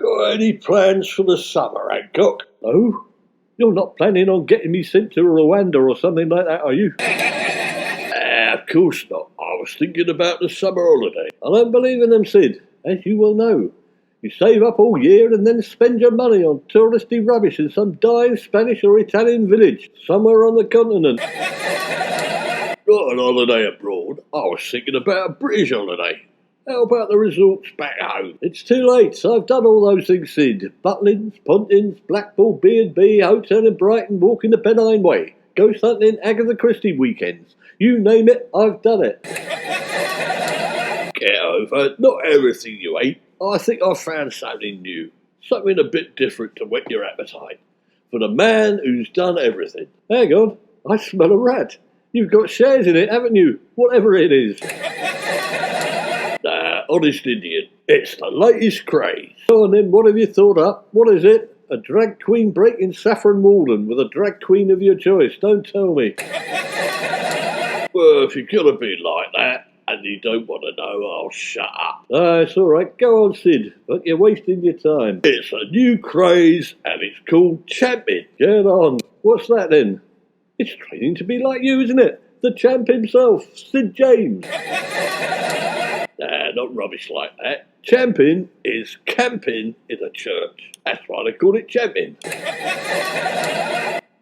Got any plans for the summer, Hancock? No? You're not planning on getting me sent to Rwanda or something like that, are you? Of course not. I was thinking about the summer holiday. I don't believe in them, Sid, as you well know. You save up all year and then spend your money on touristy rubbish in some dying Spanish or Italian village somewhere on the continent. Not an holiday abroad. I was thinking about a British holiday. How about the resorts back home? It's too late. I've done all those things, Sid. Butlins, Pontins, Blackpool, B&B, hotel in Brighton, walking the Pennine Way, ghost hunting, Agatha Christie weekends. You name it, I've done it. Get over. Not everything you ate. I think I found something new. Something a bit different to whet your appetite. For the man who's done everything. Hang on, I smell a rat. You've got shares in it, haven't you? Whatever it is. Nah, honest Indian. It's the latest craze. Go on then, what have you thought up? What is it? A drag queen break in Saffron Walden with a drag queen of your choice. Don't tell me. Well, if you're going to be like that, and you don't want to know, I'll shut up. It's all right. Go on, Sid, but you're wasting your time. It's a new craze, and it's called champing. Get on. What's that then? It's training to be like you, isn't it? The champ himself, Sid James. Nah, not rubbish like that. Champing is camping in a church. That's why they call it champing.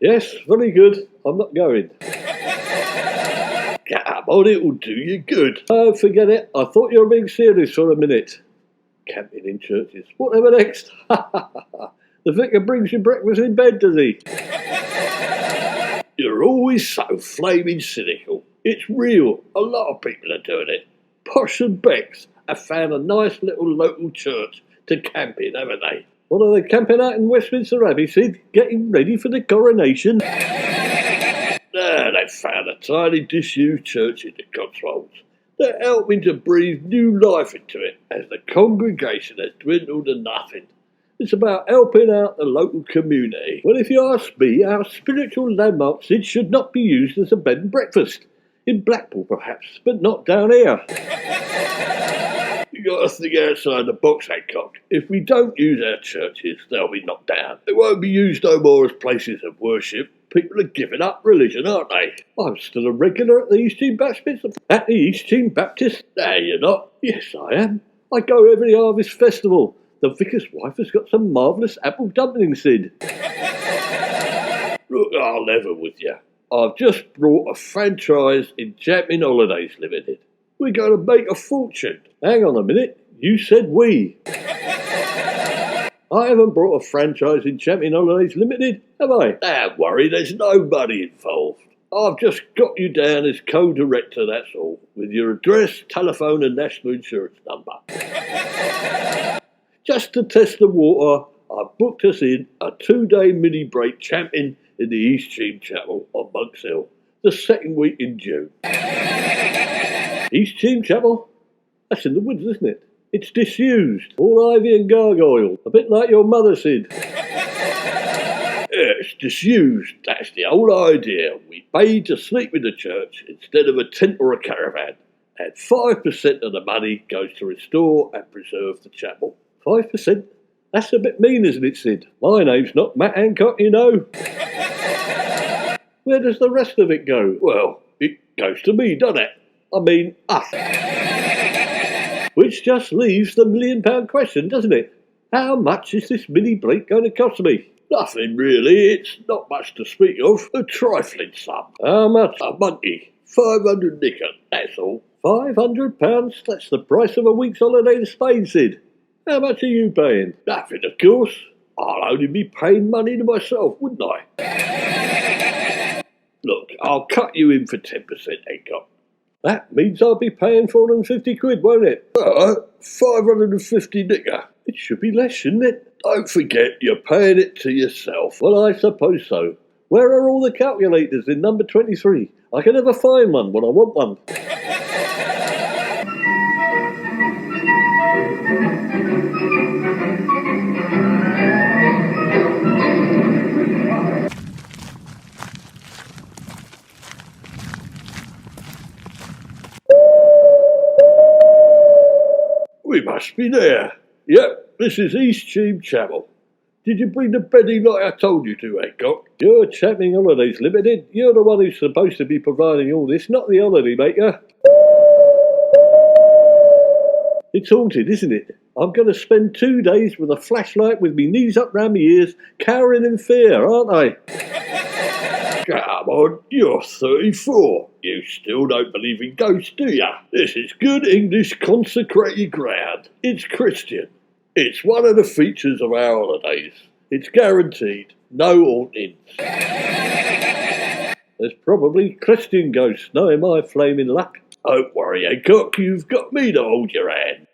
Yes, very good. I'm not going. Get up on it will do you good. Oh, forget it. I thought you were being serious for a minute. Camping in churches. Whatever next? The vicar brings you breakfast in bed, does he? You're always so flaming cynical. It's real. A lot of people are doing it. Posh and Becks have found a nice little local church to camp in, haven't they? What are they camping out in Westminster Abbey, Sid? Getting ready for the coronation? Nah, they've found a tiny disused church in the Cotswolds. They're helping to breathe new life into it as the congregation has dwindled to nothing. It's about helping out the local community. Well, if you ask me, our spiritual landmark, Sid, should not be used as a bed and breakfast. In Blackpool, perhaps, but not down here. You got to think outside the box, Hancock. If we don't use our churches, they'll be knocked down. They won't be used no more as places of worship. People are giving up religion, aren't they? I'm still a regular at the East Cheam Baptist. At the East Cheam Baptist? No, you're not. Yes, I am. I go every harvest festival. The vicar's wife has got some marvellous apple dumplings, Sid. Look, I'll level with you. I've just brought a franchise in Champion Holidays Limited. We're going to make a fortune. Hang on a minute. You said we. I haven't brought a franchise in Champion Holidays Limited, have I? Don't worry, there's no money involved. I've just got you down as co-director, that's all, with your address, telephone and national insurance number. Just to test the water, I've booked us in a 2-day mini break champing in the East Cheam Chapel on Monks Hill, the second week in June. East Cheam Chapel? That's in the woods, isn't it? It's disused, all ivy and gargoyle, a bit like your mother, Sid. Yeah, it's disused, that's the whole idea. We pay to sleep in the church instead of a tent or a caravan, and 5% of the money goes to restore and preserve the chapel. 5%? That's a bit mean, isn't it, Sid? My name's not Matt Hancock, you know. Where does the rest of it go? Well, it goes to me, doesn't it? I mean, us. Which just leaves the £1 million question, doesn't it? How much is this mini break going to cost me? Nothing really, it's not much to speak of. A trifling sum. How much? A monkey. 500 knicker, that's all. £500? That's the price of a week's holiday to Spain, Sid. How much are you paying? Nothing, of course. I'll only be paying money to myself, wouldn't I? Look, I'll cut you in for 10%, Hancock. That means I'll be paying 450 quid, won't it? 550 knicker. It should be less, shouldn't it? Don't forget, you're paying it to yourself. Well, I suppose so. Where are all the calculators in number 23? I can never find one when I want one. We must be there. Yep, this is East Cheam Chapel. Did you bring the bedding like I told you to, Hancock? You're Chapping Holidays Limited. You're the one who's supposed to be providing all this, not the holiday maker. It's haunted, isn't it? I'm going to spend 2 days with a flashlight with me knees up round my ears, cowering in fear, aren't I? Come on, you're 34. You still don't believe in ghosts, do ya? This is good English consecrated ground. It's Christian. It's one of the features of our holidays. It's guaranteed. No hauntings. There's probably Christian ghosts, knowing my flaming luck. Don't worry, Hancock, you've got me to hold your hand.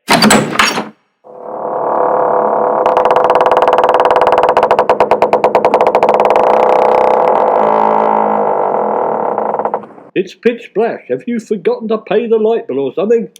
It's pitch black. Have you forgotten to pay the light bill or something?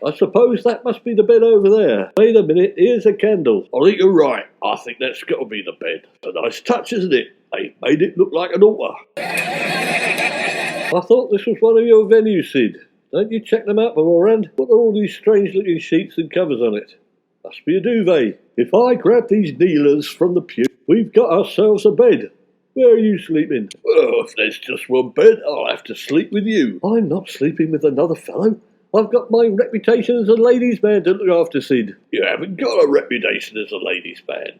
I suppose that must be the bed over there. Wait a minute, here's a candle. I think you're right. I think that's got to be the bed. It's a nice touch, isn't it? They've made it look like an altar. I thought this was one of your venues, Sid. Don't you check them out beforehand? What are all these strange-looking sheets and covers on it? Must be a duvet. If I grab these kneelers from the pew, we've got ourselves a bed. Where are you sleeping? Well, if there's just one bed, I'll have to sleep with you. I'm not sleeping with another fellow. I've got my reputation as a ladies' man to look after, Sid. You haven't got a reputation as a ladies' man.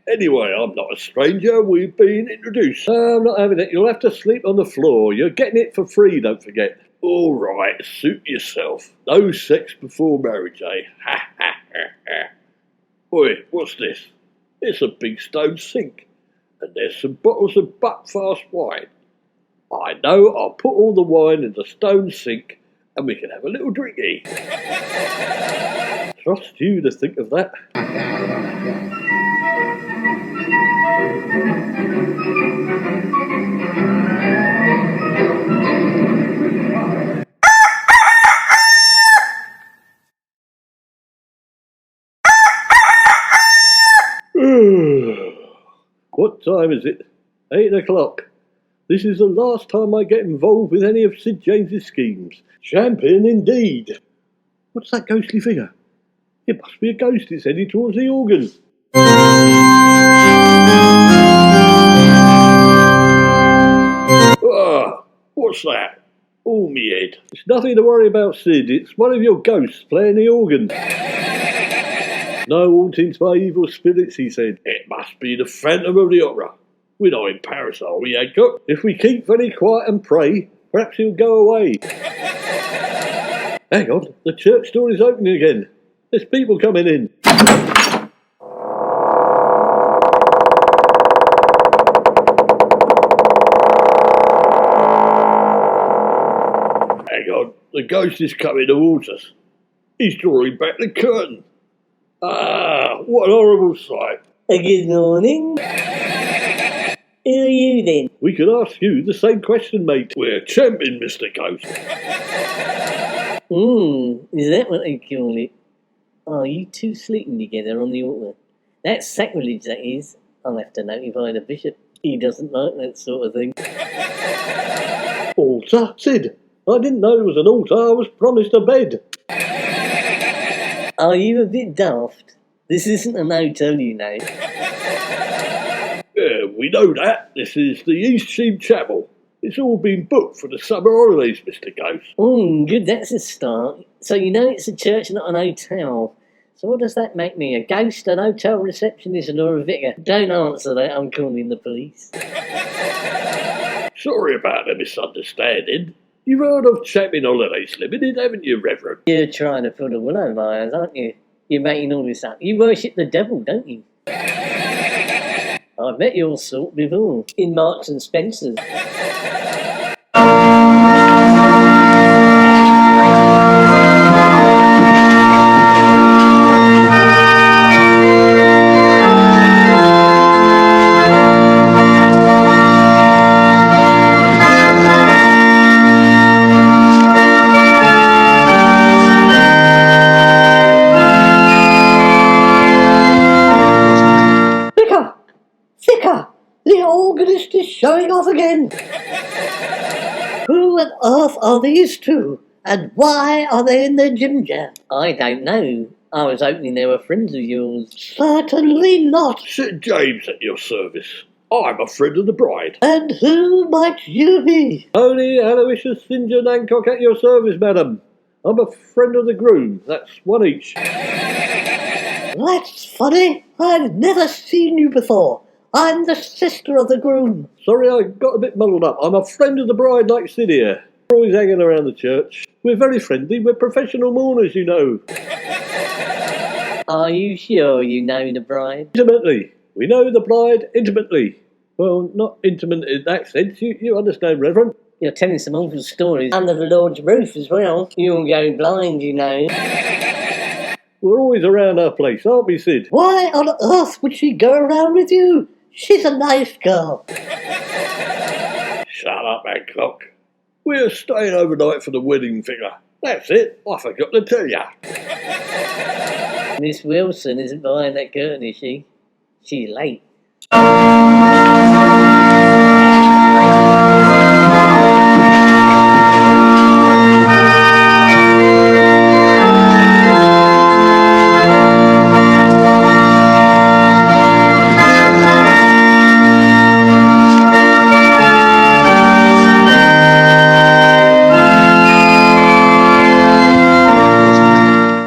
Anyway, I'm not a stranger. We've been introduced. I'm not having it. You'll have to sleep on the floor. You're getting it for free, don't forget. All right, suit yourself. No sex before marriage, eh? Ha ha ha ha. Oi, what's this? It's a big stone sink, and there's some bottles of Buckfast wine. I know, I'll put all the wine in the stone sink, and we can have a little drinky. Trust you to think of that. What time is it? 8 o'clock. This is the last time I get involved with any of Sid James's schemes. Champion indeed. What's that ghostly figure? It must be a ghost. It's heading towards the organ. Ah, what's that? Oh, me head. It's nothing to worry about, Sid. It's one of your ghosts playing the organ. No hauntings by evil spirits, he said. It must be the Phantom of the Opera. We're not in Paris, are we, Hancock? If we keep very quiet and pray, perhaps he'll go away. Hang on, the church door is opening again. There's people coming in. Hang on, the ghost is coming towards us. He's drawing back the curtain. Ah, what a horrible sight. Good morning. Who are you then? We could ask you the same question, mate. We're champion, Mr. Ghost. Is that what they call it? Are you two sleeping together on the altar? That's sacrilege, that is. I'll have to notify the bishop. He doesn't like that sort of thing. Altar? Sid, I didn't know it was an altar. I was promised a bed. Are you a bit daft? This isn't an hotel, you know. Yeah, we know that. This is the East Cheam Chapel. It's all been booked for the summer holidays, Mr. Ghost. Good, that's a start. So you know it's a church, not an hotel. So what does that make me? A ghost, an hotel receptionist, or a vicar? Don't answer that, I'm calling the police. Sorry about the misunderstanding. You've heard of Champion Holidays Limited, haven't you, Reverend? You're trying to pull a wool over my eyes, aren't you? You're making all this up. You worship the devil, don't you? I've met your sort before. In Marks and Spencer's. The organist is showing off again. Who on earth are these two? And why are they in the ginger? I don't know. I was hoping they were friends of yours. Certainly not. St. James at your service. I'm a friend of the bride. And who might you be? Tony Aloysius St. John Hancock at your service, madam. I'm a friend of the groom. That's one each. That's funny. I've never seen you before. I'm the sister of the groom. Sorry, I got a bit muddled up. I'm a friend of the bride like Sid here. We're always hanging around the church. We're very friendly. We're professional mourners, you know. Are you sure you know the bride? Intimately. We know the bride intimately. Well, not intimate in that sense. You understand, Reverend. You're telling some awful stories under the Lord's roof as well. You'll go blind, you know. We're always around our place, aren't we, Sid? Why on earth would she go around with you? She's a nice girl. Shut up, Hancock. We're staying overnight for the wedding figure. That's it. I forgot to tell you. Miss Wilson isn't behind that curtain, is she? She's late.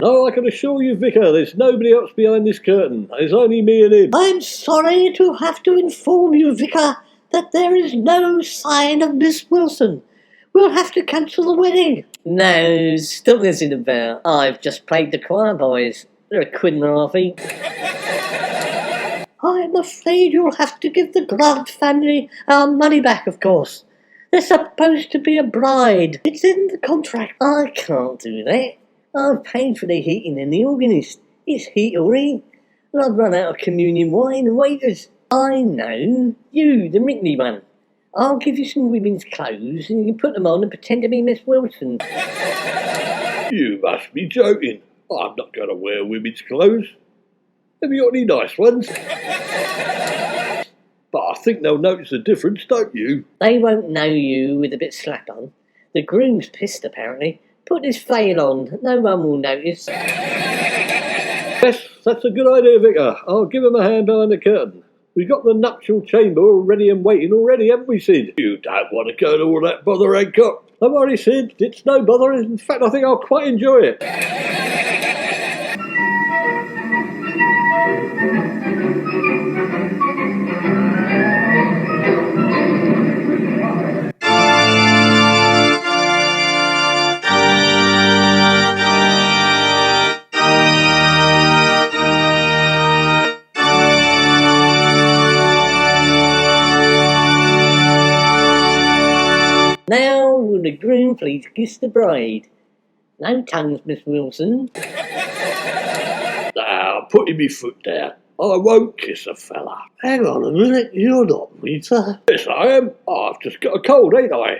No, I can assure you, Vicar, there's nobody else behind this curtain. There's only me and him. I'm sorry to have to inform you, Vicar, that there is no sign of Miss Wilson. We'll have to cancel the wedding. No, stop messing about. I've just played the choir boys. They're a quid and a half each. I'm afraid you'll have to give the Grant family our money back, of course. They're supposed to be a bride. It's in the contract. I can't do that. I've paid for the heating and the organist. It's heat or eat. And I've run out of communion wine and waiters. I know. You, the Rickney one. I'll give you some women's clothes and you can put them on and pretend to be Miss Wilson. You must be joking. I'm not going to wear women's clothes. Have you got any nice ones? But I think they'll notice the difference, don't you? They won't know you with a bit slap on. The groom's pissed, apparently. Put this veil on. No one will notice. Yes, that's a good idea, Vicar. I'll give him a hand behind the curtain. We've got the nuptial chamber all ready and waiting already, haven't we, Sid? You don't want to go to all that bother, Hancock. Don't worry, Sid. It's no bother. In fact, I think I'll quite enjoy it. Now will the groom please kiss the bride? No tongues, Miss Wilson. Now, I'm putting my foot down. I won't kiss a fella. Hang on a minute, you're not Rita. Yes, I am. I've just got a cold, ain't I?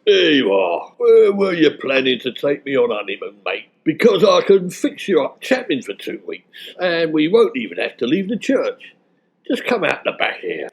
There you are. Where were you planning to take me on honeymoon, mate? Because I can fix you up chapping for 2 weeks, and we won't even have to leave the church. Just come out the back here.